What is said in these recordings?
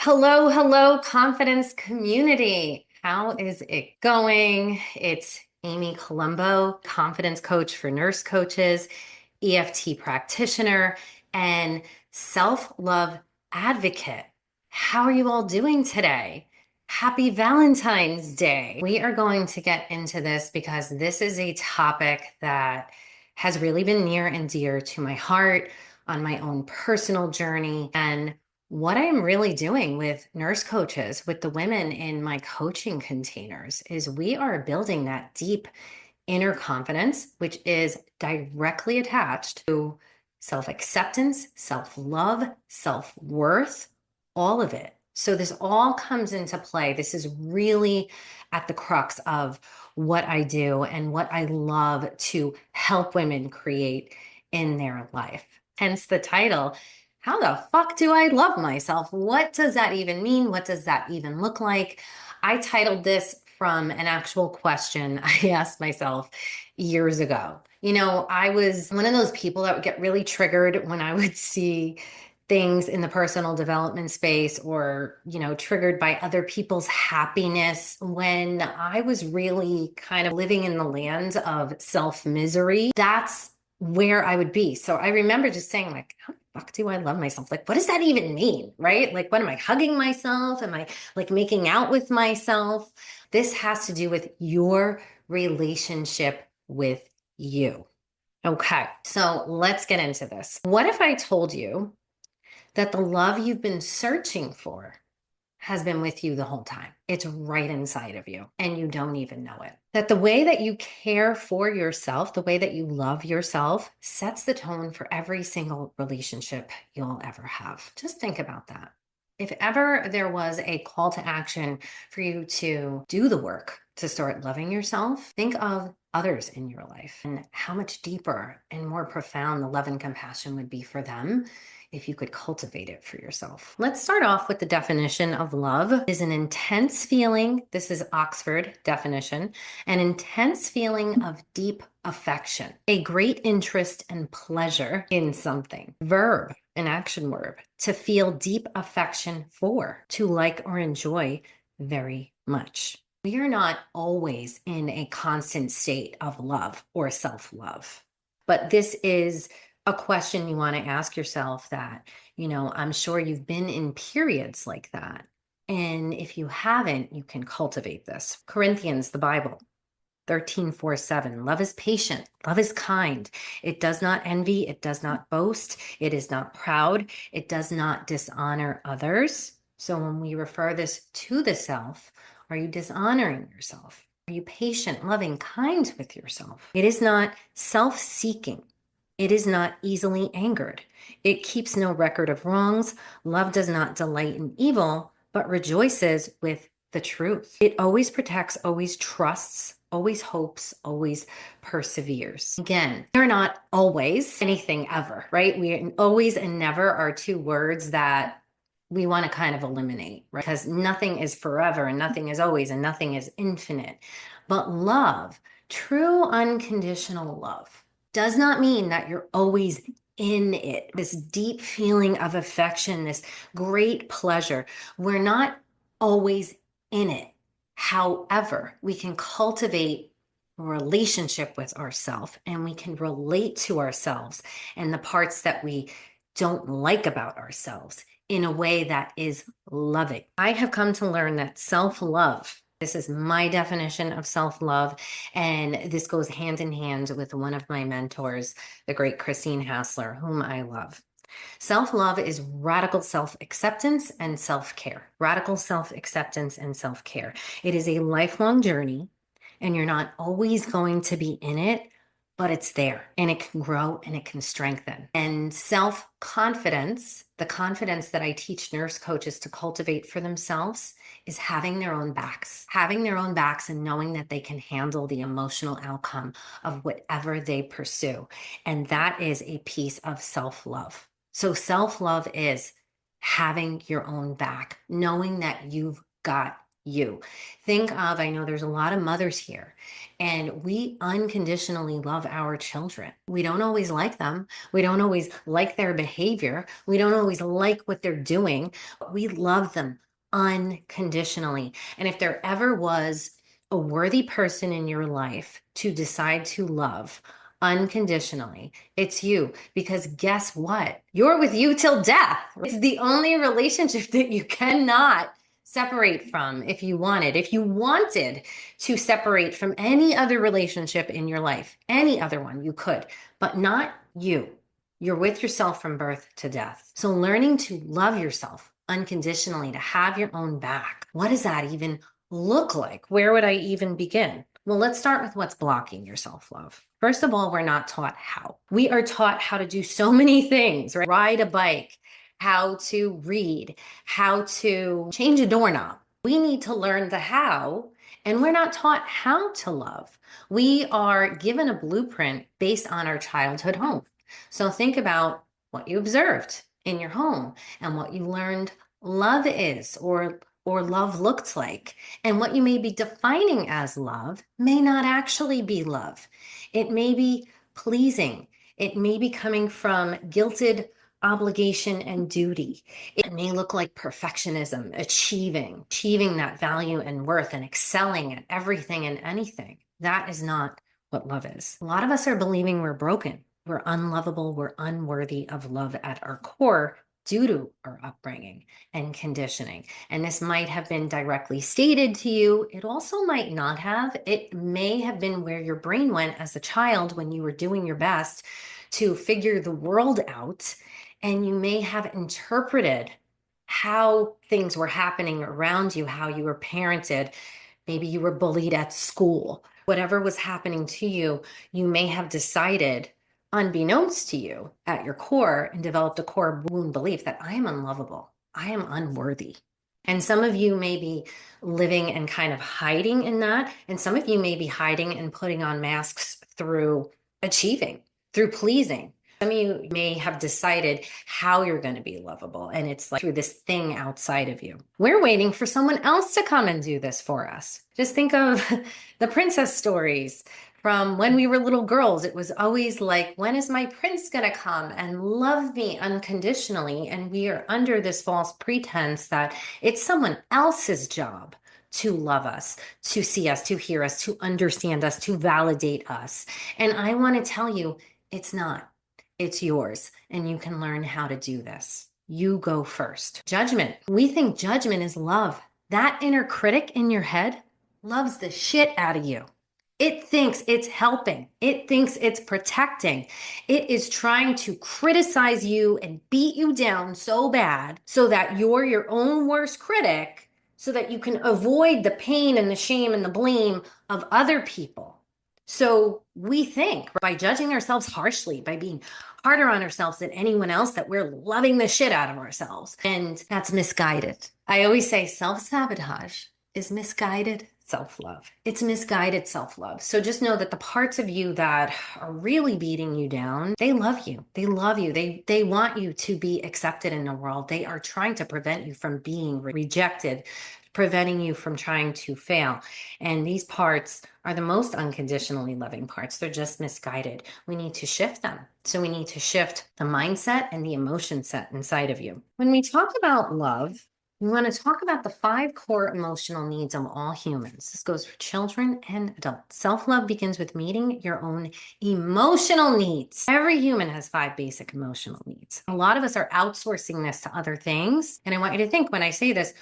Hello, hello, confidence community. How is it going? It's Amy Colombo, confidence coach for nurse coaches, EFT practitioner, and self-love advocate. How are you all doing today? Happy Valentine's Day. We are going to get into this because this is a topic that has really been near and dear to my heart on my own personal journey. And what I'm really doing with nurse coaches, with the women in my coaching containers, is we are building that deep inner confidence, which is directly attached to self acceptance, self love, self worth, all of it. So, this all comes into play. This is really at the crux of what I do and what I love to help women create in their life. Hence the title. How the fuck do I love myself? What does that even mean? What does that even look like? I titled this from an actual question I asked myself years ago. I was one of those people that would get really triggered when I would see things in the personal development space or, triggered by other people's happiness when I was really kind of living in the land of self misery. That's where I would be. So I remember just saying, like, how the fuck do I love myself? Like, what does that even mean? Right? Like, what am I hugging myself? Am I like making out with myself? This has to do with your relationship with you. Okay, so let's get into this. What if I told you that the love you've been searching for has been with you the whole time? It's right inside of you and you don't even know it. That the way that you care for yourself, the way that you love yourself, sets the tone for every single relationship you'll ever have. Just think about that. If ever there was a call to action for you to do the work to start loving yourself, think of others in your life and how much deeper and more profound the love and compassion would be for them if you could cultivate it for yourself. Let's start off with the definition of love. It is an intense feeling. This is Oxford definition, an intense feeling of deep affection, a great interest and pleasure in something. Verb, an action verb, to feel deep affection for, to like or enjoy very much. We are not always in a constant state of love or self-love, but this is a question you want to ask yourself that, I'm sure you've been in periods like that. And if you haven't, you can cultivate this. Corinthians, the Bible, 13:4-7. Love is patient. Love is kind. It does not envy. It does not boast. It is not proud. It does not dishonor others. So when we refer this to the self, are you dishonoring yourself? Are you patient, loving, kind with yourself? It is not self-seeking. It is not easily angered. It keeps no record of wrongs. Love does not delight in evil, but rejoices with the truth. It always protects, always trusts, always hopes, always perseveres. Again, they're not always anything ever, right? We always and never are two words that we want to kind of eliminate, right? Because nothing is forever and nothing is always and nothing is infinite. But love, true unconditional love, does not mean that you're always in it. This deep feeling of affection, this great pleasure. We're not always in it. However, we can cultivate a relationship with ourselves and we can relate to ourselves and the parts that we don't like about ourselves in a way that is loving. I have come to learn that self-love, this is my definition of self-love, and this goes hand in hand with one of my mentors, the great Christine Hassler, whom I love. Self-love is radical self-acceptance and self-care. Radical self-acceptance and self-care. It is a lifelong journey, and you're not always going to be in it, but it's there, and it can grow and it can strengthen. And self-confidence, the confidence that I teach nurse coaches to cultivate for themselves, is having their own backs. Having their own backs and knowing that they can handle the emotional outcome of whatever they pursue. And that is a piece of self-love. So self-love is having your own back, knowing that you've got you. Think of, I know there's a lot of mothers here, and we unconditionally love our children. We don't always like them. We don't always like their behavior. We don't always like what they're doing, but we love them unconditionally. And if there ever was a worthy person in your life to decide to love unconditionally, it's you. Because guess what? You're with you till death. It's the only relationship that you cannot separate from if you wanted. If you wanted to separate from any other relationship in your life, any other one, you could, but not you. You're with yourself from birth to death. So learning to love yourself unconditionally, to have your own back, what does that even look like? Where would I even begin? Well, let's start with what's blocking your self-love. First of all, we're not taught how. We are taught how to do so many things, right? Ride a bike, how to read, how to change a doorknob. We need to learn the how, and we're not taught how to love. We are given a blueprint based on our childhood home. So think about what you observed in your home and what you learned love is, or love looks like. And what you may be defining as love may not actually be love. It may be pleasing. It may be coming from guilted obligation and duty. It may look like perfectionism, achieving that value and worth and excelling at everything and anything. That is not what love is. A lot of us are believing we're broken, we're unlovable, we're unworthy of love at our core due to our upbringing and conditioning. And this might have been directly stated to you. It also might not have. It may have been where your brain went as a child when you were doing your best to figure the world out, and you may have interpreted how things were happening around you, how you were parented. Maybe you were bullied at school. Whatever was happening to you, you may have decided, unbeknownst to you at your core, and developed a core wound belief that I am unlovable, I am unworthy. And some of you may be living and kind of hiding in that. And some of you may be hiding and putting on masks through achieving, through pleasing. Some of you may have decided how you're going to be lovable, and it's like through this thing outside of you. We're waiting for someone else to come and do this for us. Just think of the princess stories from when we were little girls. It was always like, when is my prince going to come and love me unconditionally? And we are under this false pretense that it's someone else's job to love us, to see us, to hear us, to understand us, to validate us. And I want to tell you, it's not. It's yours, and you can learn how to do this. You go first. Judgment. We think judgment is love. That inner critic in your head loves the shit out of you. It thinks it's helping. It thinks it's protecting. It is trying to criticize you and beat you down so bad so that you're your own worst critic, so that you can avoid the pain and the shame and the blame of other people. So we think by judging ourselves harshly, by being harder on ourselves than anyone else, that we're loving the shit out of ourselves. And that's misguided. I always say self-sabotage is misguided self-love. It's misguided self-love. So just know that the parts of you that are really beating you down, they love you. They love you. They want you to be accepted in the world. They are trying to prevent you from being rejected, preventing you from trying to fail. And these parts are the most unconditionally loving parts. They're just misguided. We need to shift them. So we need to shift the mindset and the emotion set inside of you. When we talk about love, we want to talk about the 5 core emotional needs of all humans. This goes for children and adults. Self-love begins with meeting your own emotional needs. Every human has 5 basic emotional needs. A lot of us are outsourcing this to other things. And I want you to think, when I say this,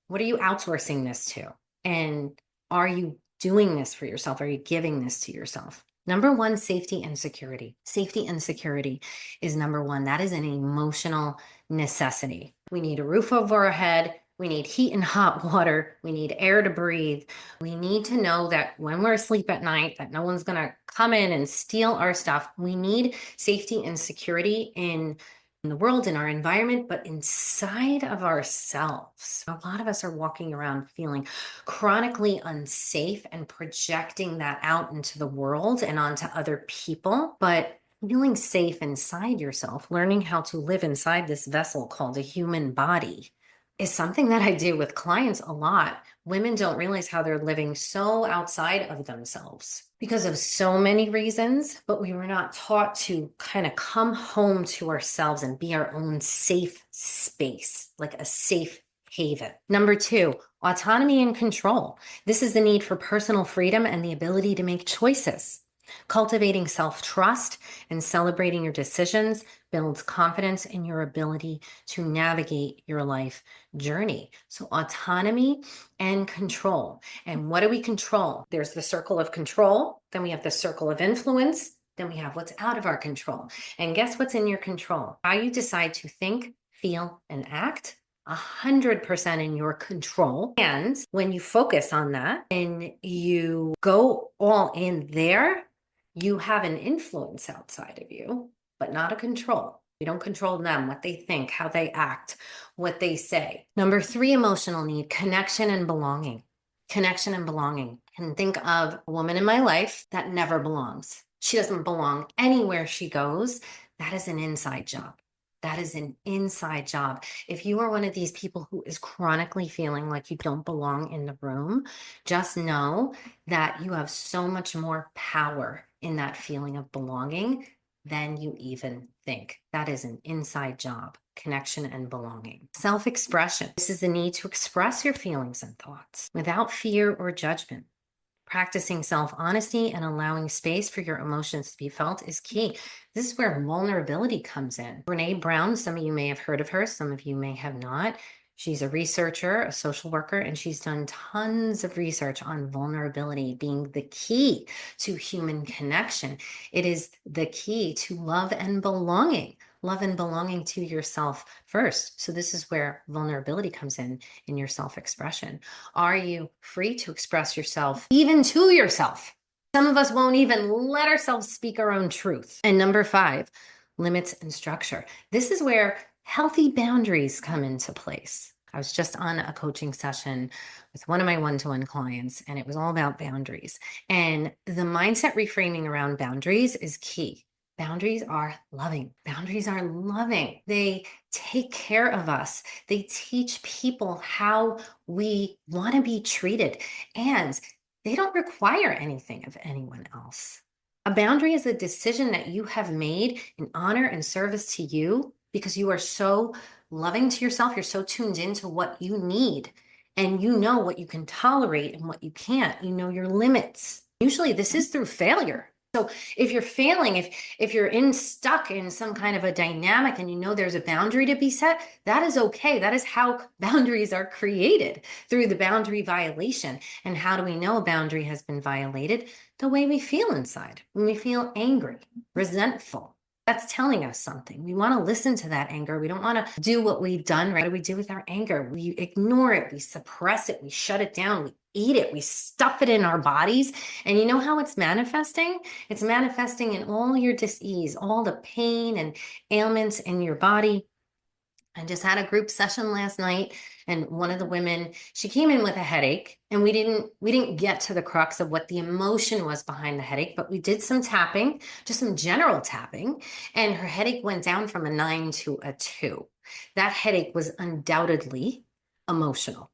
what are you outsourcing this to? And are you doing this for yourself? Are you giving this to yourself? Number 1, safety and security. Safety and security is number 1. That is an emotional necessity. We need a roof over our head. We need heat and hot water. We need air to breathe. We need to know that when we're asleep at night, that no one's going to come in and steal our stuff. We need safety and security in the world, in our environment, but inside of ourselves. A lot of us are walking around feeling chronically unsafe and projecting that out into the world and onto other people. But feeling safe inside yourself, learning how to live inside this vessel called a human body, is something that I do with clients a lot. Women don't realize how they're living so outside of themselves because of so many reasons, but we were not taught to kind of come home to ourselves and be our own safe space, like a safe haven. Number two, autonomy and control. This is the need for personal freedom and the ability to make choices. Cultivating self-trust and celebrating your decisions builds confidence in your ability to navigate your life journey. So autonomy and control. And what do we control? There's the circle of control. Then we have the circle of influence. Then we have what's out of our control. And guess what's in your control? How you decide to think, feel, and act. 100% in your control. And when you focus on that and you go all in there, you have an influence outside of you, but not a control. You don't control them, what they think, how they act, what they say. Number three, emotional need, connection and belonging. Connection and belonging. And think of a woman in my life that never belongs. She doesn't belong anywhere she goes. That is an inside job. That is an inside job. If you are one of these people who is chronically feeling like you don't belong in the room, just know that you have so much more power in that feeling of belonging than you even think. That is an inside job, connection and belonging. Self-expression. This is the need to express your feelings and thoughts without fear or judgment. Practicing self-honesty and allowing space for your emotions to be felt is key. This is where vulnerability comes in. Brene Brown, some of you may have heard of her, some of you may have not. She's a researcher, a social worker, and she's done tons of research on vulnerability being the key to human connection. It is the key to love and belonging. Love and belonging to yourself first. So this is where vulnerability comes in your self-expression. Are you free to express yourself even to yourself? Some of us won't even let ourselves speak our own truth. And number five, limits and structure. This is where healthy boundaries come into place. I was just on a coaching session with one of my one-to-one clients, and it was all about boundaries. And the mindset reframing around boundaries is key. Boundaries are loving. Boundaries are loving. They take care of us. They teach people how we want to be treated, and they don't require anything of anyone else. A boundary is a decision that you have made in honor and service to you because you are so loving to yourself. You're so tuned into what you need, and you know what you can tolerate and what you can't. You know your limits. Usually this is through failure. So if you're failing, if you're stuck in some kind of a dynamic and you know there's a boundary to be set, that is okay. That is how boundaries are created, through the boundary violation. And how do we know a boundary has been violated? The way we feel inside. When we feel angry, resentful, that's telling us something. We want to listen to that anger. We don't want to do what we've done, right? What do we do with our anger? We ignore it, we suppress it, we shut it down, we eat it, we stuff it in our bodies. And you know how it's manifesting? It's manifesting in all your dis-ease, all the pain and ailments in your body. I just had a group session last night, and one of the women, she came in with a headache, and we didn't get to the crux of what the emotion was behind the headache, but we did some tapping, just some general tapping, and her headache went down from a 9 to a 2. That headache was undoubtedly emotional,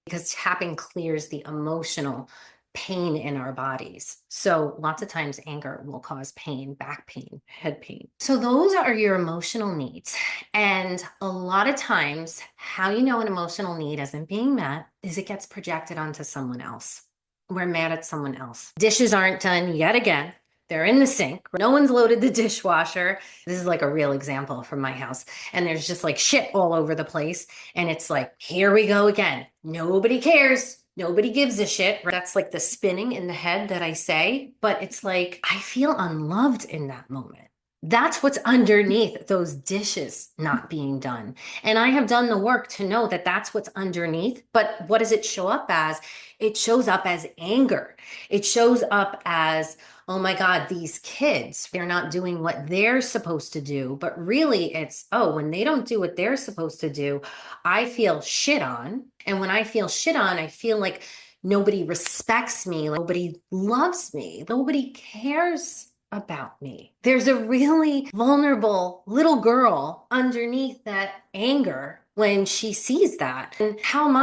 because tapping clears the emotional pain in our bodies. So lots of times anger will cause pain, back pain, head pain. So those are your emotional needs. And a lot of times how you know an emotional need isn't being met is it gets projected onto someone else. We're mad at someone else. Dishes aren't done yet again. They're in the sink. No one's loaded the dishwasher. This is like a real example from my house. And there's just like shit all over the place. And it's like, here we go again. Nobody cares. Nobody gives a shit. That's like the spinning in the head that I say. But it's like, I feel unloved in that moment. That's what's underneath those dishes not being done. And I have done the work to know that that's what's underneath. But what does it show up as? It shows up as anger. It shows up as, oh my God, these kids, they're not doing what they're supposed to do. But really it's, oh, when they don't do what they're supposed to do, I feel shit on. And when I feel shit on, I feel like nobody respects me, nobody loves me, nobody cares about me. There's a really vulnerable little girl underneath that anger, when she sees that. And how am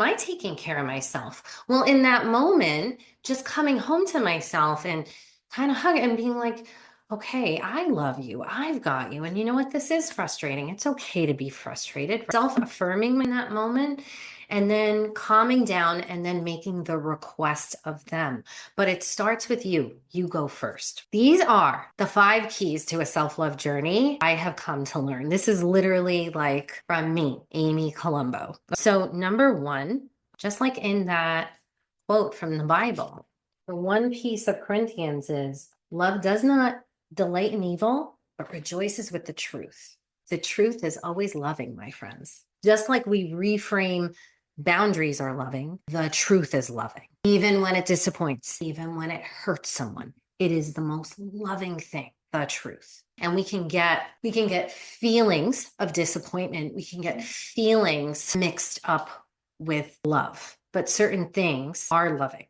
I taking care of myself? Well, in that moment, just coming home to myself and kind of hugging and being like, okay, I love you. I've got you. And you know what? This is frustrating. It's okay to be frustrated. Self-affirming in that moment and then calming down and then making the request of them. But it starts with you. You go first. These are the 5 keys to a self-love journey I have come to learn. This is literally like from me, Amy Colombo. So number 1, just like in that quote from the Bible, the one piece of Corinthians is love does not delight in evil, but rejoices with the truth. The truth is always loving, my friends. Just like we reframe boundaries are loving, the truth is loving. Even when it disappoints, even when it hurts someone, it is the most loving thing, the truth. And we can get feelings of disappointment. We can get feelings mixed up with love, but certain things are loving,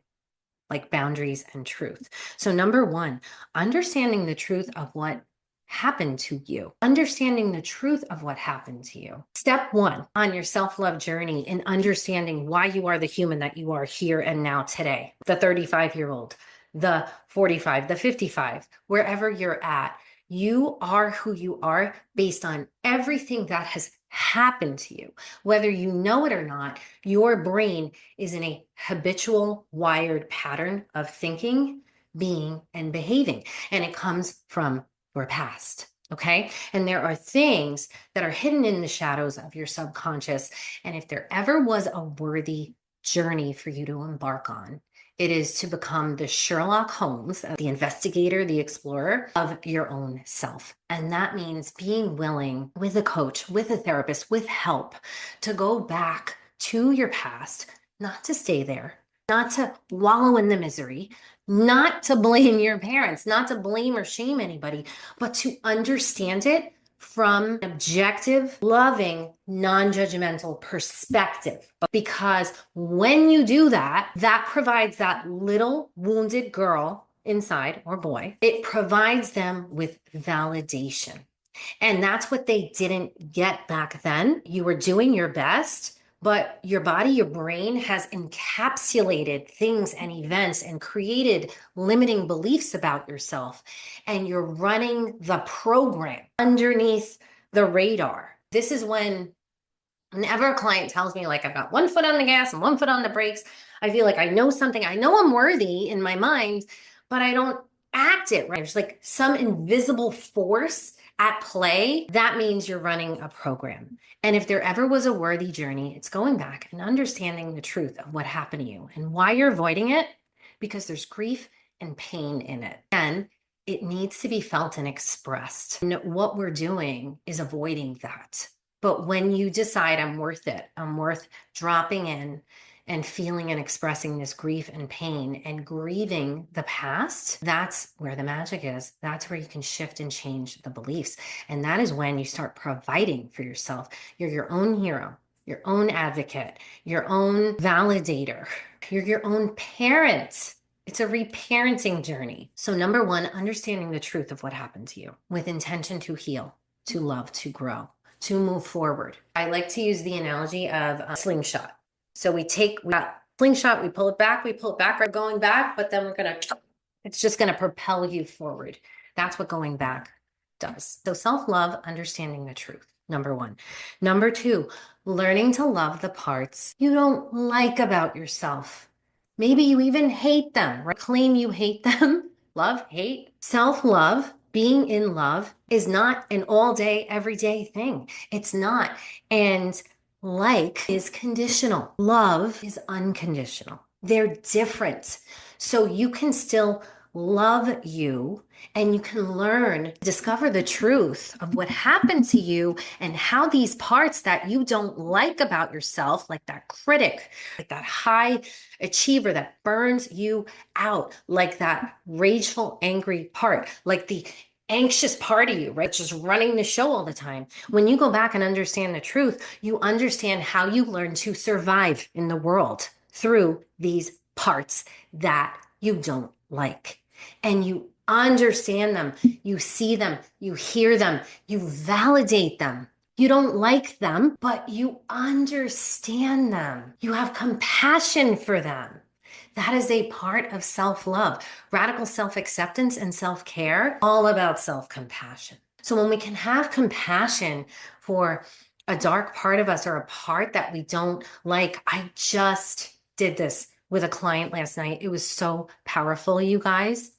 like boundaries and truth. So number 1, understanding the truth of what happened to you, understanding the truth of what happened to you. Step 1 on your self-love journey in understanding why you are the human that you are here and now today, the 35-year-old, the 45, the 55, wherever you're at, you are who you are based on everything that has happened to you. Whether you know it or not, your brain is in a habitual wired pattern of thinking, being, and behaving. And it comes from your past. Okay. And there are things that are hidden in the shadows of your subconscious. And if there ever was a worthy journey for you to embark on, it is to become the Sherlock Holmes, the investigator, the explorer of your own self. And that means being willing, with a coach, with a therapist, with help, to go back to your past, not to stay there, not to wallow in the misery, not to blame your parents, not to blame or shame anybody, but to understand it from an objective, loving, non-judgmental perspective. Because when you do that, that provides that little wounded girl inside, or boy, it provides them with validation. And that's what they didn't get back then. You were doing your best, but your body, your brain has encapsulated things and events and created limiting beliefs about yourself. And you're running the program underneath the radar. This is whenever a client tells me, like, I've got one foot on the gas and one foot on the brakes, I feel like I know something. I know I'm worthy in my mind, but I don't act it right. There's like some invisible force at play. That means you're running a program. And if there ever was a worthy journey, it's going back and understanding the truth of what happened to you and why you're avoiding it, because there's grief and pain in it. And it needs to be felt and expressed. And what we're doing is avoiding that. But when you decide I'm worth it, I'm worth dropping in and feeling and expressing this grief and pain and grieving the past, that's where the magic is. That's where you can shift and change the beliefs. And that is when you start providing for yourself. You're your own hero, your own advocate, your own validator. You're your own parent. It's a reparenting journey. So number 1, understanding the truth of what happened to you with intention to heal, to love, to grow, to move forward. I like to use the analogy of a slingshot. So we got slingshot, we pull it back, we're going back, but then it's just going to propel you forward. That's what going back does. So self-love, understanding the truth, number 1. Number 2, learning to love the parts you don't like about yourself. Maybe you even hate them, right? Claim you hate them. Love, hate. Self-love, being in love, is not an all day, everyday thing. It's not. And like is conditional. Love is unconditional. They're different. So you can still love you and you can learn, discover the truth of what happened to you and how these parts that you don't like about yourself, like that critic, like that high achiever that burns you out, like that rageful, angry part, like the anxious part of you, right? Just running the show all the time. When you go back and understand the truth, you understand how you learn to survive in the world through these parts that you don't like. And you understand them, you see them, you hear them, you validate them. You don't like them, but you understand them. You have compassion for them. That is a part of self-love. Radical self-acceptance and self-care, all about self-compassion. So when we can have compassion for a dark part of us or a part that we don't like, I just did this with a client last night. It was so powerful, you guys.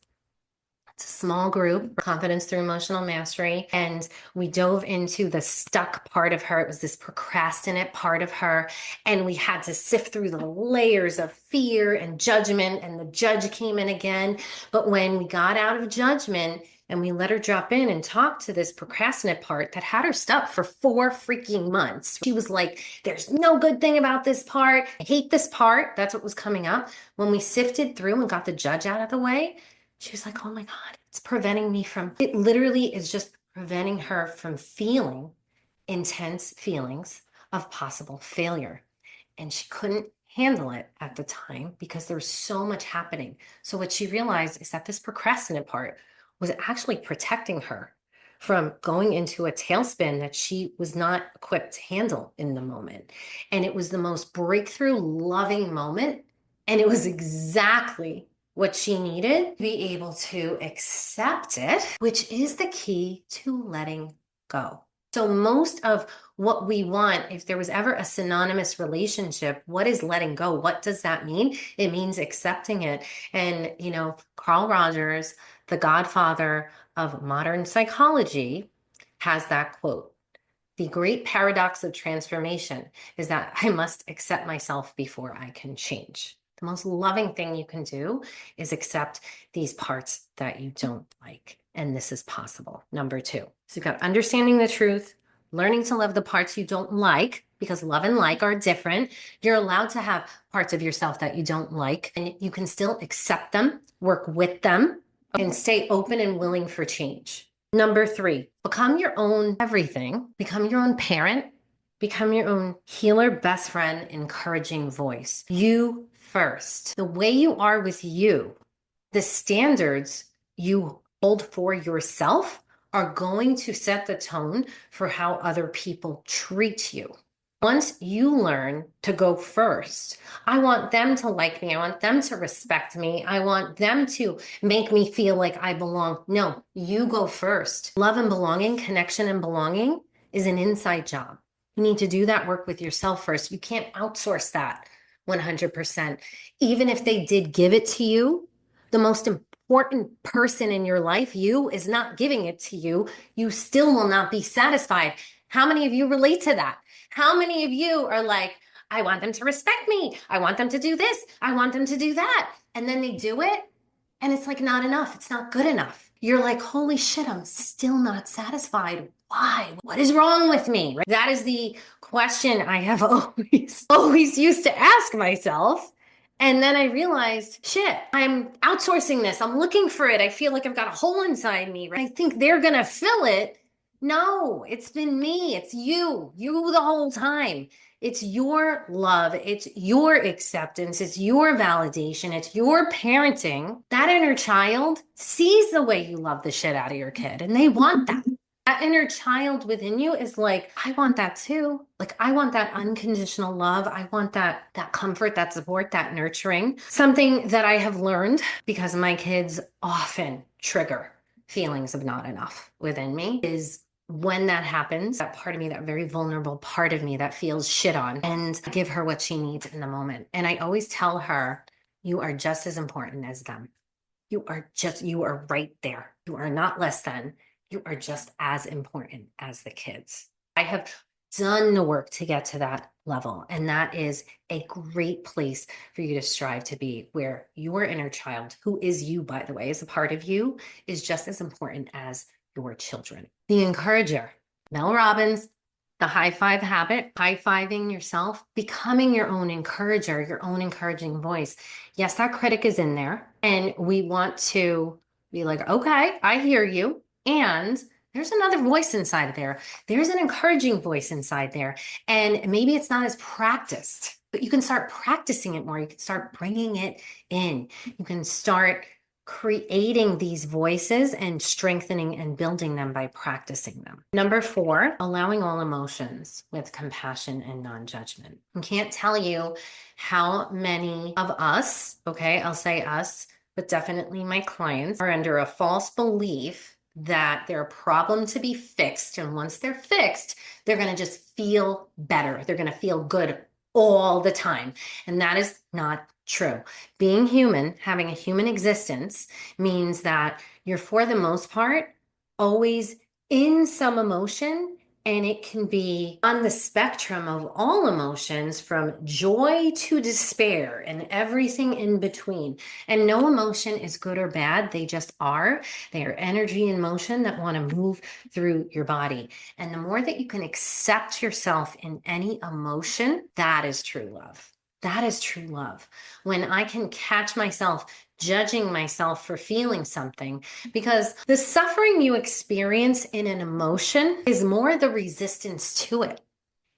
It's a small group, Confidence Through Emotional Mastery. And we dove into the stuck part of her. It was this procrastinate part of her. And we had to sift through the layers of fear and judgment. And the judge came in again. But when we got out of judgment and we let her drop in and talk to this procrastinate part that had her stuck for 4 freaking months, she was like, there's no good thing about this part. I hate this part. That's what was coming up. When we sifted through and got the judge out of the way, she was like, oh my God, it's preventing me from, it literally is just preventing her from feeling intense feelings of possible failure. And she couldn't handle it at the time because there was so much happening. So what she realized is that this procrastinate part was actually protecting her from going into a tailspin that she was not equipped to handle in the moment. And it was the most breakthrough, loving moment. And it was exactly what she needed to be able to accept it, which is the key to letting go. So most of what we want, if there was ever a synonymous relationship, what is letting go? What does that mean? It means accepting it. And, you know, Carl Rogers, the godfather of modern psychology, has that quote. The great paradox of transformation is that I must accept myself before I can change. The most loving thing you can do is accept these parts that you don't like. And this is possible. Number 2. So you've got understanding the truth, learning to love the parts you don't like, because love and like are different. You're allowed to have parts of yourself that you don't like, and you can still accept them, work with them, and stay open and willing for change. Number 3, become your own everything, become your own parent, become your own healer, best friend, encouraging voice. You first. The way you are with you, the standards you hold for yourself are going to set the tone for how other people treat you. Once you learn to go first, I want them to like me. I want them to respect me. I want them to make me feel like I belong. No, you go first. Love and belonging, connection and belonging is an inside job. You need to do that work with yourself first. You can't outsource that 100%. Even if they did give it to you, the most important person in your life, you, is not giving it to you. You still will not be satisfied. How many of you relate to that? How many of you are like, I want them to respect me. I want them to do this. I want them to do that. And then they do it. And it's like not enough. It's not good enough. You're like, holy shit, I'm still not satisfied. Why? What is wrong with me? Right? That is the question I have always used to ask myself. And then I realized, shit, I'm outsourcing this. I'm looking for it. I feel like I've got a hole inside me. Right? I think they're going to fill it. No, it's been me. It's you the whole time. It's your love. It's your acceptance. It's your validation. It's your parenting. That inner child sees the way you love the shit out of your kid, and they want that. That inner child within you is like, I want that too. Like, I want that unconditional love. I want that comfort, that support, that nurturing. Something that I have learned, because my kids often trigger feelings of not enough within me, is when that happens, that part of me, that very vulnerable part of me that feels shit on, and I give her what she needs in the moment. And I always tell her, you are just as important as them. You are right there. You are not less than. You are just as important as the kids. I have done the work to get to that level. And that is a great place for you to strive to be, where your inner child, who is you, by the way, is a part of you, is just as important as your children. The encourager, Mel Robbins, the high five habit, high-fiving yourself, becoming your own encourager, your own encouraging voice. Yes, that critic is in there, and we want to be like, okay, I hear you. And there's another voice inside of there. There's an encouraging voice inside there. And maybe it's not as practiced, but you can start practicing it more. You can start bringing it in. You can start creating these voices and strengthening and building them by practicing them. Number 4, allowing all emotions with compassion and non-judgment. I can't tell you how many of us, okay, I'll say us, but definitely my clients, are under a false belief that they're a problem to be fixed. And once they're fixed, they're going to just feel better. They're going to feel good all the time. And that is not true. Being human, having a human existence, means that you're, for the most part, always in some emotion, and it can be on the spectrum of all emotions from joy to despair and everything in between. And no emotion is good or bad. They just are. They are energy in motion that want to move through your body. And the more that you can accept yourself in any emotion, that is true love. That is true love. When I can catch myself judging myself for feeling something, because the suffering you experience in an emotion is more the resistance to it.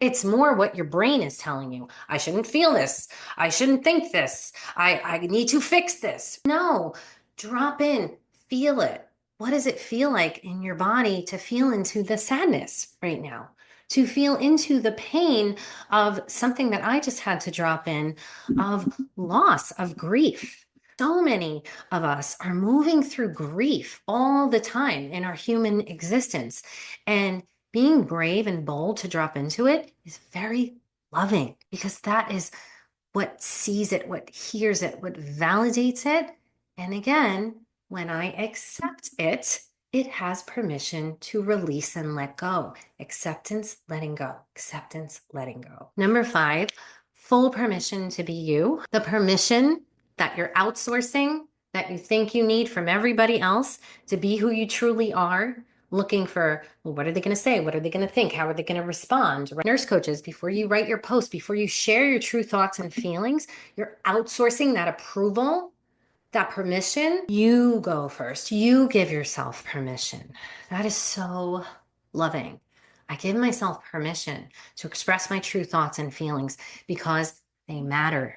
It's more what your brain is telling you. I shouldn't feel this. I shouldn't think this. I need to fix this. No, drop in, feel it. What does it feel like in your body to feel into the sadness right now? To feel into the pain of something that I just had to drop in, of loss, of grief. So many of us are moving through grief all the time in our human existence. And being brave and bold to drop into it is very loving, because that is what sees it, what hears it, what validates it. And again, when I accept it, it has permission to release and let go. Acceptance, letting go. Acceptance, letting go. Number 5, full permission to be you. The permission that you're outsourcing, that you think you need from everybody else to be who you truly are, looking for, well, what are they going to say? What are they going to think? How are they going to respond? Nurse coaches, before you write your post, before you share your true thoughts and feelings, you're outsourcing that approval, that permission. You go first. You give yourself permission. That is so loving. I give myself permission to express my true thoughts and feelings because they matter.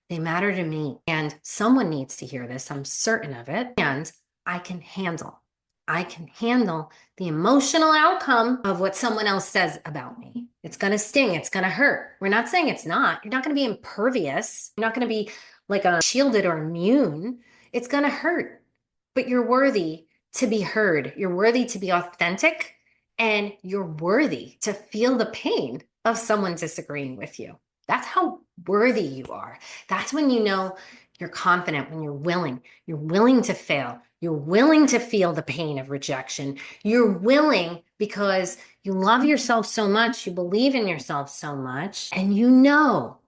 They matter to me. And someone needs to hear this. I'm certain of it. And I can handle. I can handle the emotional outcome of what someone else says about me. It's going to sting. It's going to hurt. We're not saying it's not. You're not going to be impervious. You're not going to be like a shielded or immune. It's going to hurt, but you're worthy to be heard. You're worthy to be authentic, and you're worthy to feel the pain of someone disagreeing with you. That's how worthy you are. That's when you know you're confident, when you're willing to fail. You're willing to feel the pain of rejection. You're willing because you love yourself so much, you believe in yourself so much, and you know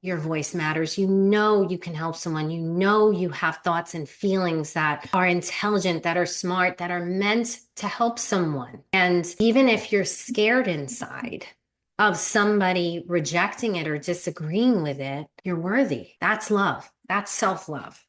your voice matters. You know you can help someone. You know you have thoughts and feelings that are intelligent, that are smart, that are meant to help someone. And even if you're scared inside of somebody rejecting it or disagreeing with it, you're worthy. That's love. That's self-love.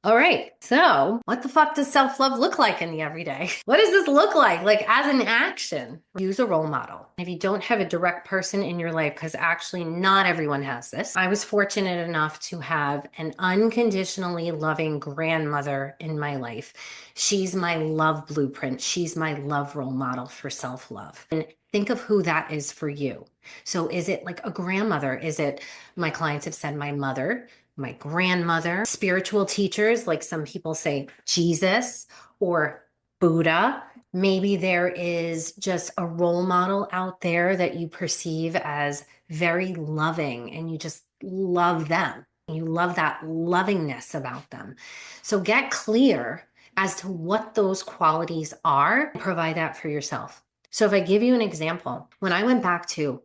All right, so what the fuck does self-love look like in the everyday? What does this look like as an action? Use a role model. If you don't have a direct person in your life, because actually not everyone has this. I was fortunate enough to have an unconditionally loving grandmother in my life. She's my love blueprint. She's my love role model for self-love. And think of who that is for you. So is it like a grandmother? Is it, my clients have said, my mother, my grandmother, spiritual teachers, like some people say Jesus or Buddha. Maybe there is just a role model out there that you perceive as very loving and you just love them. You love that lovingness about them. So get clear as to what those qualities are and provide that for yourself. So if I give you an example, when I went back to,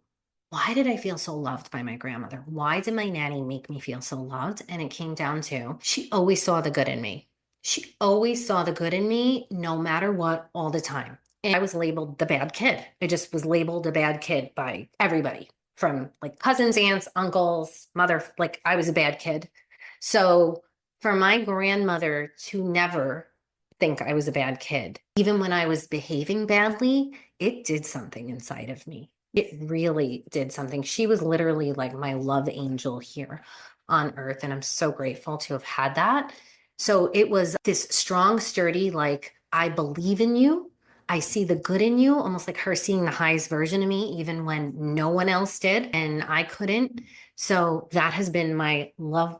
why did I feel so loved by my grandmother? Why did my nanny make me feel so loved? And it came down to, she always saw the good in me. She always saw the good in me, no matter what, all the time. And I was labeled the bad kid. I just was labeled a bad kid by everybody, from like cousins, aunts, uncles, mother, like I was a bad kid. So for my grandmother to never think I was a bad kid, even when I was behaving badly, it did something inside of me. It really did something. She was literally like my love angel here on earth. And I'm so grateful to have had that. So it was this strong, sturdy, like, I believe in you. I see the good in you, almost like her seeing the highest version of me, even when no one else did and I couldn't. So that has been my love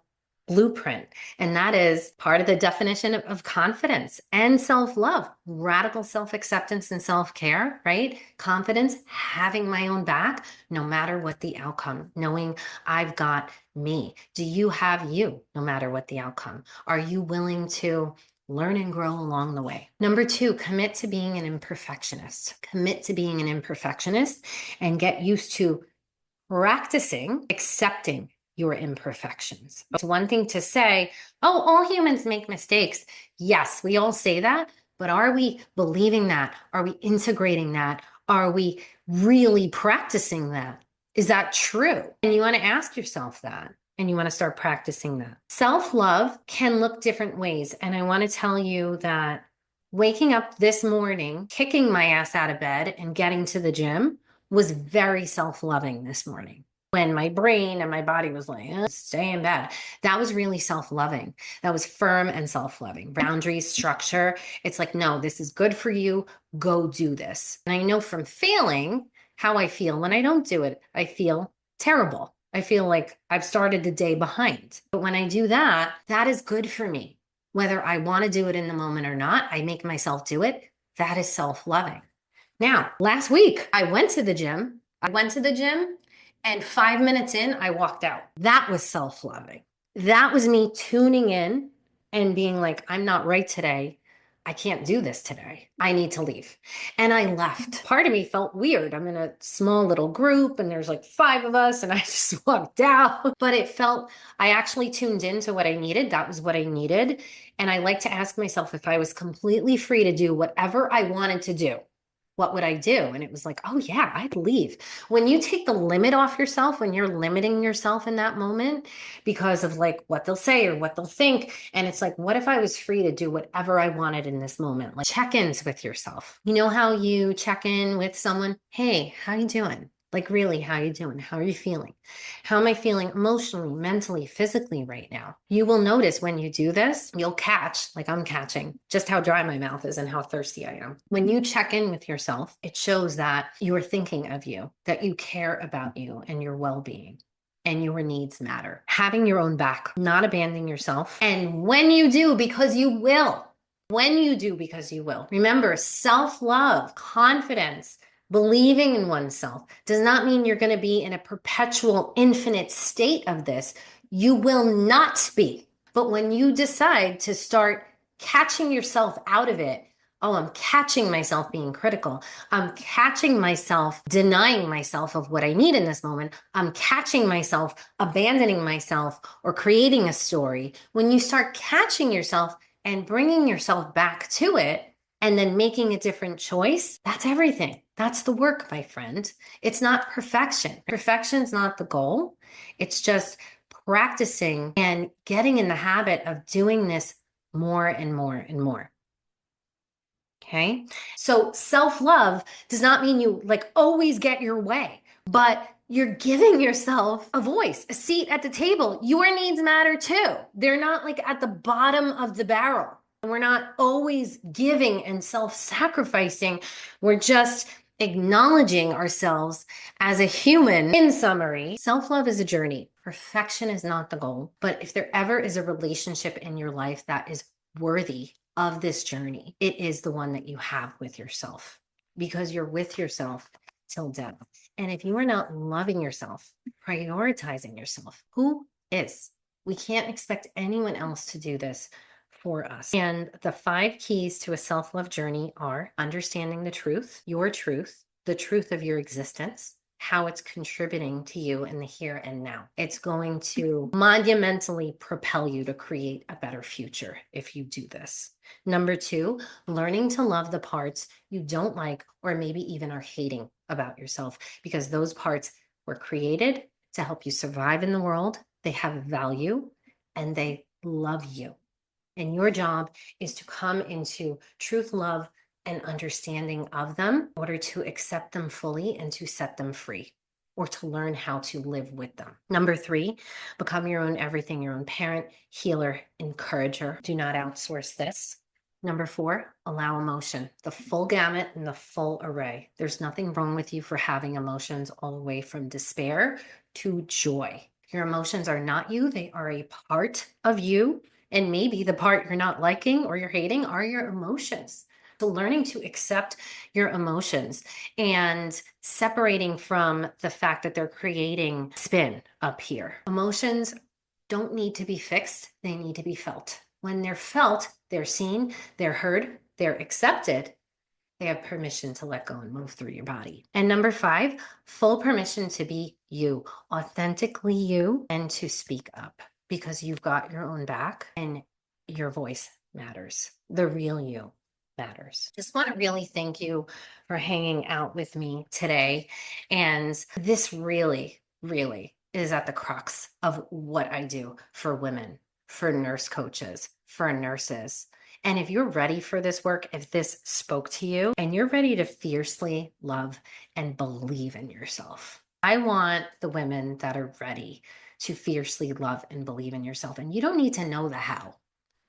blueprint. And that is part of the definition of confidence and self love, radical self acceptance and self care, right? Confidence, having my own back, no matter what the outcome, knowing I've got me. Do you have you, no matter what the outcome? Are you willing to learn and grow along the way? Number two, commit to being an imperfectionist. Commit to being an imperfectionist and get used to practicing accepting your imperfections. It's one thing to say, oh, all humans make mistakes. Yes, we all say that, but are we believing that? Are we integrating that? Are we really practicing that? Is that true? And you want to ask yourself that. And you want to start practicing that. Self love can look different ways. And I want to tell you that waking up this morning, kicking my ass out of bed, and getting to the gym was very self loving this morning. When my brain and my body was like, stay in bed, that was really self loving. That was firm and self loving. Boundaries, structure. It's like, no, this is good for you. Go do this. And I know from failing how I feel when I don't do it. I feel terrible. I feel like I've started the day behind. But when I do that, that is good for me. Whether I want to do it in the moment or not, I make myself do it. That is self loving. Now, last week, I went to the gym. And 5 minutes in, I walked out. That was self loving. That was me tuning in and being like, I'm not right today. I can't do this today. I need to leave. And I left. Part of me felt weird. I'm in a small little group and there's like 5 of us and I just walked out. But it felt, I actually tuned into what I needed. That was what I needed. And I like to ask myself if I was completely free to do whatever I wanted to do, what would I do? And it was like, oh yeah, I'd leave. When you take the limit off yourself, when you're limiting yourself in that moment because of like what they'll say or what they'll think. And it's like, what if I was free to do whatever I wanted in this moment? Like check-ins with yourself. You know how you check in with someone? Hey, how you doing? Like really, how you doing? How are you feeling? How am I feeling emotionally, mentally, physically right now? You will notice when you do this, you'll catch, like I'm catching, just how dry my mouth is and how thirsty I am. When you check in with yourself, it shows that you're thinking of you, that you care about you and your well-being. And your needs matter. Having your own back, not abandoning yourself. And when you do, because you will, remember self-love, confidence, believing in oneself does not mean you're going to be in a perpetual, infinite state of this. You will not be. But when you decide to start catching yourself out of it, oh, I'm catching myself being critical. I'm catching myself denying myself of what I need in this moment. I'm catching myself abandoning myself or creating a story. When you start catching yourself and bringing yourself back to it, and then making a different choice, that's everything. That's the work, my friend. It's not perfection. Perfection's not the goal. It's just practicing and getting in the habit of doing this more and more and more. Okay. So self-love does not mean you like always get your way, but you're giving yourself a voice, a seat at the table. Your needs matter too. They're not like at the bottom of the barrel. We're not always giving and self-sacrificing. We're just acknowledging ourselves as a human. In summary, self-love is a journey. Perfection is not the goal. But if there ever is a relationship in your life that is worthy of this journey, it is the one that you have with yourself, because you're with yourself till death. And if you are not loving yourself, prioritizing yourself, who is? We can't expect anyone else to do this for us. And the 5 keys to a self-love journey are understanding the truth, the truth of your existence, how it's contributing to you in the here and now. It's going to monumentally propel you to create a better future if you do this. Number 2, learning to love the parts you don't like or maybe even are hating about yourself, because those parts were created to help you survive in the world. They have value and they love you. And your job is to come into truth, love, and understanding of them in order to accept them fully and to set them free. or to learn how to live with them. Number three, become your own everything, your own parent, healer, encourager. Do not outsource this. Number four, allow emotion, the full gamut and the full array. There's nothing wrong with you for having emotions all the way from despair to joy. Your emotions are not you, they are a part of you. And maybe the part you're not liking or you're hating are your emotions. So learning to accept your emotions and separating from the fact that they're creating spin up here. Emotions don't need to be fixed, they need to be felt. When they're felt, they're seen, they're heard, they're accepted. They have permission to let go and move through your body. And number five, full permission to be you, authentically you, and to speak up because you've got your own back and your voice matters. The real you matters. Just want to really thank you for hanging out with me today. And this really, really is at the crux of what I do for women, for nurse coaches, for nurses. And if you're ready for this work, if this spoke to you and you're ready to fiercely love and believe in yourself, I want the women that are ready to fiercely love and believe in yourself. And you don't need to know the how.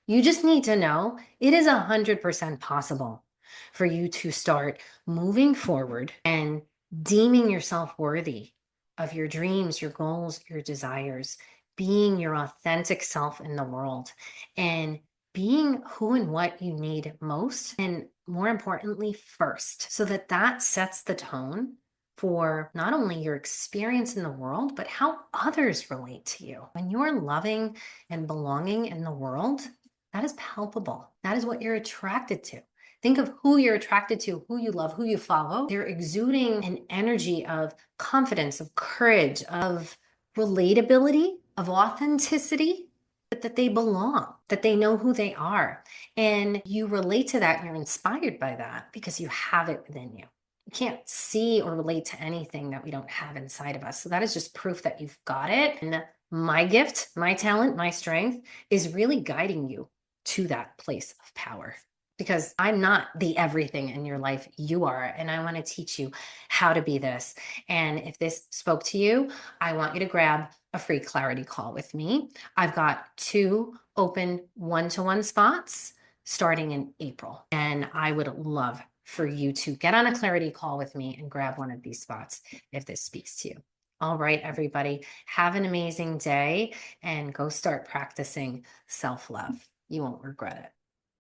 You just need to know it is 100% possible for you to start moving forward and deeming yourself worthy of your dreams, your goals, your desires, being your authentic self in the world, and being who and what you need most, and more importantly, first, so that that sets the tone for not only your experience in the world, but how others relate to you. When you're loving and belonging in the world, that is palpable. That is what you're attracted to. Think of who you're attracted to, who you love, who you follow. They're exuding an energy of confidence, of courage, of relatability, of authenticity, but that they belong, that they know who they are. And you relate to that and you're inspired by that because you have it within you. You can't see or relate to anything that we don't have inside of us. So that is just proof that you've got it. And my gift, my talent, my strength is really guiding you to that place of power because I'm not the everything in your life. You are. And I want to teach you how to be this. And if this spoke to you, I want you to grab a free clarity call with me. I've got 2 open one-to-one spots starting in April. And I would love for you to get on a clarity call with me and grab one of these spots if this speaks to you. All right, everybody, have an amazing day and go start practicing self-love. You won't regret it.